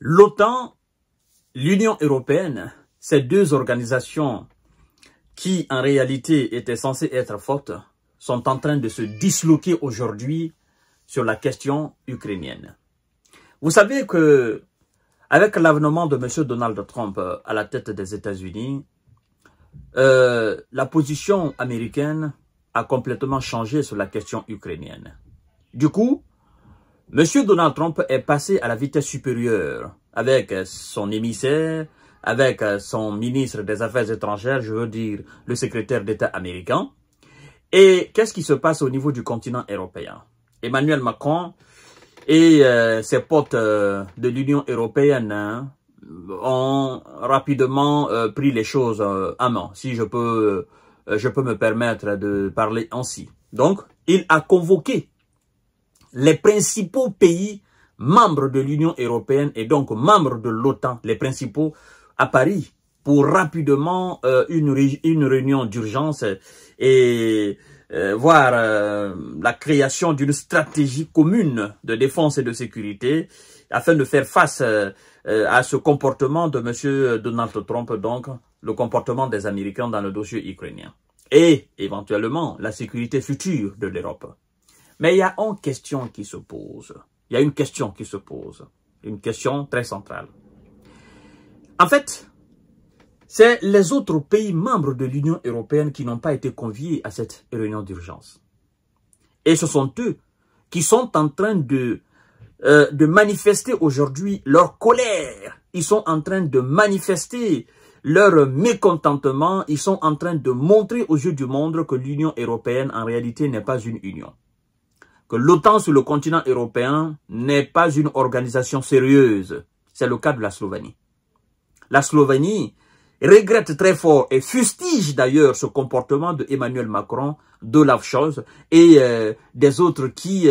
L'OTAN, l'Union européenne, ces deux organisations qui en réalité étaient censées être fortes, sont en train de se disloquer aujourd'hui sur la question ukrainienne. Vous savez que avec l'avènement de M. Donald Trump à la tête des États-Unis, la position américaine a complètement changé sur la question ukrainienne. Du coup, M. Donald Trump est passé à la vitesse supérieure avec son émissaire, avec son ministre des Affaires étrangères, je veux dire le secrétaire d'État américain. Et qu'est-ce qui se passe au niveau du continent européen? Emmanuel Macron et ses potes de l'Union européenne ont rapidement pris les choses en main, si je peux me permettre de parler ainsi. Donc, il a convoqué les principaux pays membres de l'Union européenne et donc membres de l'OTAN, les principaux, à Paris pour rapidement une réunion d'urgence et voir la création d'une stratégie commune de défense et de sécurité afin de faire face à ce comportement de M. Donald Trump, donc le comportement des Américains dans le dossier ukrainien et éventuellement la sécurité future de l'Europe. Mais il y a une question qui se pose. Il y a une question qui se pose. Une question très centrale. En fait, c'est les autres pays membres de l'Union européenne qui n'ont pas été conviés à cette réunion d'urgence. Et ce sont eux qui sont en train de manifester aujourd'hui leur colère. Ils sont en train de manifester leur mécontentement. Ils sont en train de montrer aux yeux du monde que l'Union européenne en réalité n'est pas une union. Que l'OTAN sur le continent européen n'est pas une organisation sérieuse. C'est le cas de la Slovénie. La Slovénie regrette très fort et fustige d'ailleurs ce comportement de Emmanuel Macron, d'Olaf Scholz et des autres qui,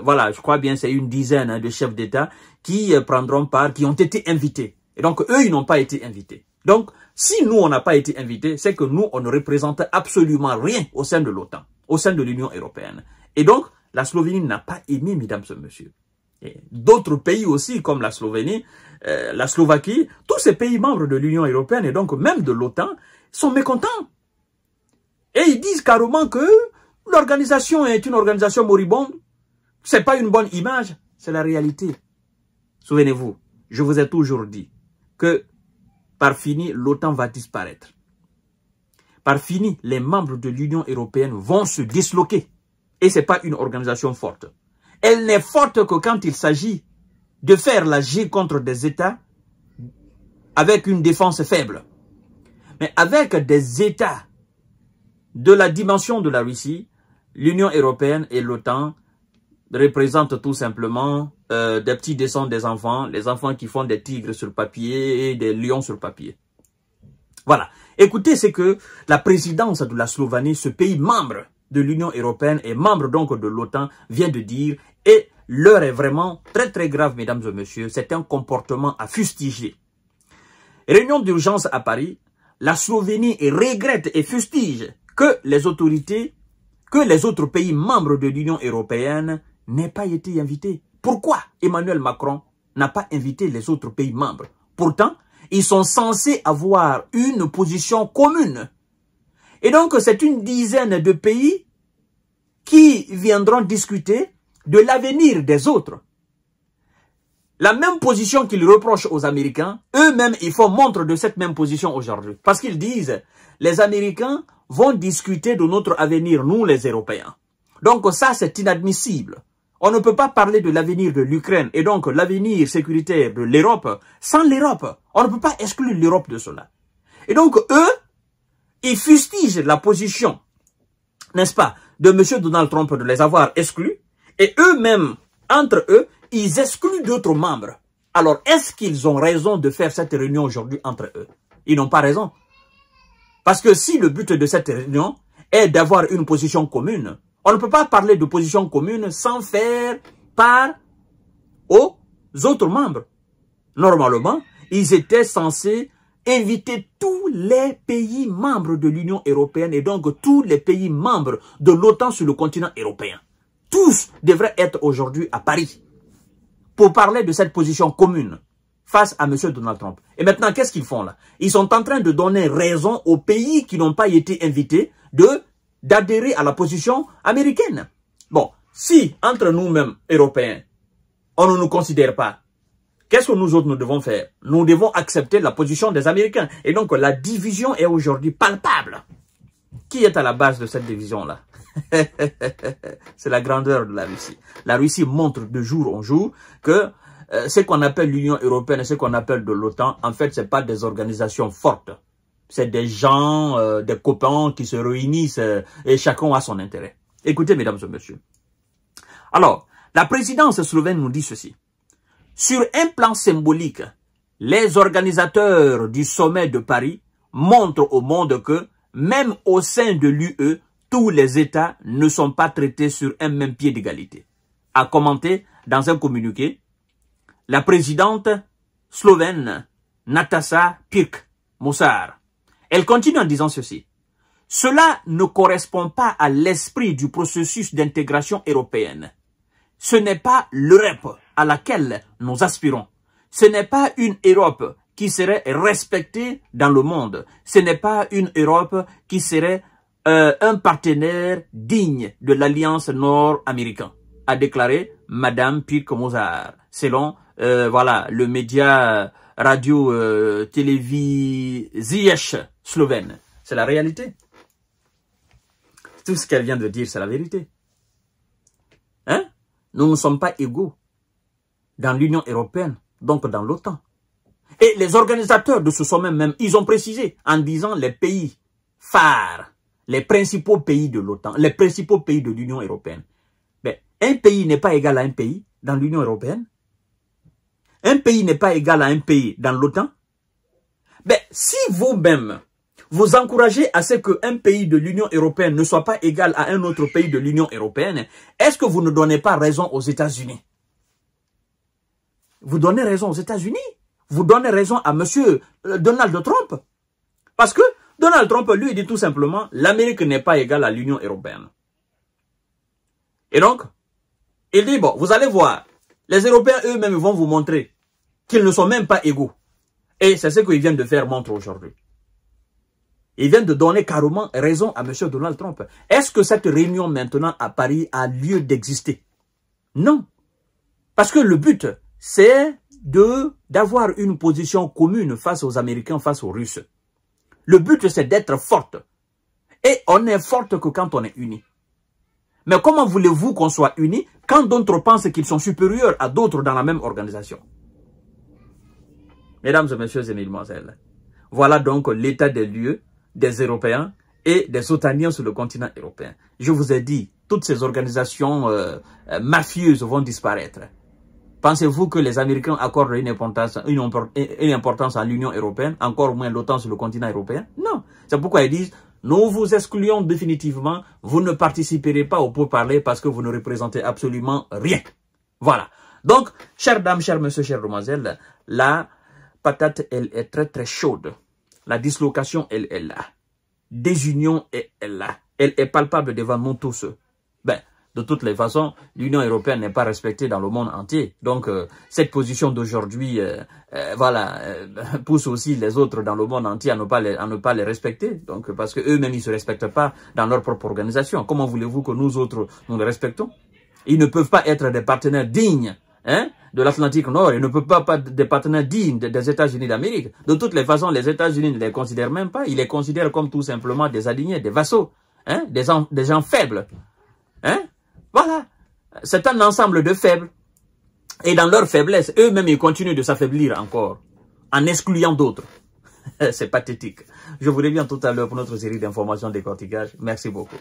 voilà, je crois bien c'est une dizaine de chefs d'État qui prendront part, qui ont été invités. Et donc eux, ils n'ont pas été invités. Donc, si nous, on n'a pas été invités, c'est que nous, on ne représente absolument rien au sein de l'OTAN, au sein de l'Union européenne. Et donc, la Slovénie n'a pas aimé, mesdames et messieurs. D'autres pays aussi, comme la Slovénie, la Slovaquie, tous ces pays membres de l'Union européenne et donc même de l'OTAN sont mécontents. Et ils disent carrément que l'organisation est une organisation moribonde. C'est pas une bonne image, c'est la réalité. Souvenez-vous, je vous ai toujours dit que par fini, l'OTAN va disparaître. Par fini, les membres de l'Union européenne vont se disloquer. Et ce n'est pas une organisation forte. Elle n'est forte que quand il s'agit de faire la G contre des États avec une défense faible. Mais avec des États de la dimension de la Russie, l'Union européenne et l'OTAN représentent tout simplement des petits dessins des enfants, les enfants qui font des tigres sur papier et des lions sur papier. Voilà. Écoutez, c'est que la présidence de la Slovénie, ce pays membre de l'Union européenne et membre donc de l'OTAN, vient de dire, et l'heure est vraiment très très grave, mesdames et messieurs, c'est un comportement à fustiger. Réunion d'urgence à Paris, la Slovénie regrette et fustige que les autorités, que les autres pays membres de l'Union européenne n'aient pas été invités. Pourquoi Emmanuel Macron n'a pas invité les autres pays membres? Pourtant, ils sont censés avoir une position commune. Et donc, c'est une dizaine de pays qui viendront discuter de l'avenir des autres. La même position qu'ils reprochent aux Américains, eux-mêmes, ils font montre de cette même position aujourd'hui. Parce qu'ils disent, les Américains vont discuter de notre avenir, nous les Européens. Donc ça, c'est inadmissible. On ne peut pas parler de l'avenir de l'Ukraine et donc l'avenir sécuritaire de l'Europe sans l'Europe. On ne peut pas exclure l'Europe de cela. Et donc, eux, ils fustigent la position, n'est-ce pas, de M. Donald Trump de les avoir exclus. Et eux-mêmes, entre eux, ils excluent d'autres membres. Alors, est-ce qu'ils ont raison de faire cette réunion aujourd'hui entre eux? Ils n'ont pas raison. Parce que si le but de cette réunion est d'avoir une position commune, on ne peut pas parler de position commune sans faire part aux autres membres. Normalement, ils étaient censés inviter tous les pays membres de l'Union européenne et donc tous les pays membres de l'OTAN sur le continent européen. Tous devraient être aujourd'hui à Paris pour parler de cette position commune. face à M. Donald Trump. Et maintenant, qu'est-ce qu'ils font là? Ils sont en train de donner raison aux pays qui n'ont pas été invités d'adhérer à la position américaine. Bon, si entre nous-mêmes, Européens, on ne nous considère pas, qu'est-ce que nous autres nous devons faire? Nous devons accepter la position des Américains. Et donc, la division est aujourd'hui palpable. Qui est à la base de cette division-là? C'est la grandeur de la Russie. La Russie montre de jour en jour que ce qu'on appelle l'Union européenne et ce qu'on appelle de l'OTAN, en fait, c'est pas des organisations fortes. C'est des gens, des copains qui se réunissent et chacun a son intérêt. Écoutez, mesdames et messieurs. Alors, la présidence slovène nous dit ceci. Sur un plan symbolique, les organisateurs du sommet de Paris montrent au monde que, même au sein de l'UE, tous les États ne sont pas traités sur un même pied d'égalité. A commenté dans un communiqué la présidente slovène Nataša Pirc-Musar. Elle continue en disant ceci. Cela ne correspond pas à l'esprit du processus d'intégration européenne. Ce n'est pas l'Europe à laquelle nous aspirons. Ce n'est pas une Europe qui serait respectée dans le monde. Ce n'est pas une Europe qui serait un partenaire digne de l'Alliance nord-américaine, a déclaré Madame Pirc-Musar, selon voilà, le média radio-télévisiesh slovène. C'est la réalité. Tout ce qu'elle vient de dire, c'est la vérité. Hein? Nous ne sommes pas égaux dans l'Union européenne, donc dans l'OTAN. Et les organisateurs de ce sommet même, ils ont précisé en disant les pays phares, les principaux pays de l'OTAN, les principaux pays de l'Union européenne. Mais un pays n'est pas égal à un pays dans l'Union européenne. Un pays n'est pas égal à un pays dans l'OTAN. Mais si vous-même, vous encouragez à ce qu'un pays de l'Union européenne ne soit pas égal à un autre pays de l'Union européenne, est-ce que vous ne donnez pas raison aux États-Unis? Vous donnez raison aux États-Unis. Vous donnez raison à M. Donald Trump. Parce que Donald Trump, lui, dit tout simplement, l'Amérique n'est pas égale à l'Union européenne. Et donc, il dit, bon, vous allez voir, les Européens eux-mêmes vont vous montrer qu'ils ne sont même pas égaux. Et c'est ce qu'ils viennent de faire montre aujourd'hui. Ils viennent de donner carrément raison à M. Donald Trump. Est-ce que cette réunion maintenant à Paris a lieu d'exister? Non. Parce que le but, c'est d'avoir une position commune face aux Américains, face aux Russes. Le but, c'est d'être forte. Et on est forte que quand on est unis. Mais comment voulez-vous qu'on soit unis quand d'autres pensent qu'ils sont supérieurs à d'autres dans la même organisation? Mesdames et messieurs et mesdemoiselles, voilà donc l'état des lieux des Européens et des Otaniens sur le continent européen. Je vous ai dit, toutes ces organisations mafieuses vont disparaître. Pensez-vous que les Américains accordent une importance à l'Union européenne, encore moins l'OTAN sur le continent européen? Non. C'est pourquoi ils disent, nous vous excluons définitivement, vous ne participerez pas au pourparlers parce que vous ne représentez absolument rien. Voilà. Donc, chères dames, chers messieurs, chères demoiselles, la patate, elle est très très chaude. La dislocation, elle est là. Désunion, elle est là. Elle est palpable devant nous tous. Ben, de toutes les façons, l'Union européenne n'est pas respectée dans le monde entier. Donc, cette position d'aujourd'hui, voilà, pousse aussi les autres dans le monde entier à ne pas les respecter. Donc, parce que eux-mêmes, ils ne se respectent pas dans leur propre organisation. Comment voulez-vous que nous autres, nous les respectons? Ils ne peuvent pas être des partenaires dignes, hein, de l'Atlantique Nord. Ils ne peuvent pas être des partenaires dignes des États-Unis d'Amérique. De toutes les façons, les États-Unis ne les considèrent même pas. Ils les considèrent comme tout simplement des alignés, des vassaux, hein, des gens faibles, hein. Voilà, c'est un ensemble de faibles. Et dans leur faiblesse, eux-mêmes, ils continuent de s'affaiblir encore, en excluant d'autres. C'est pathétique. Je vous reviens tout à l'heure pour notre série d'informations décortiquage. Merci beaucoup.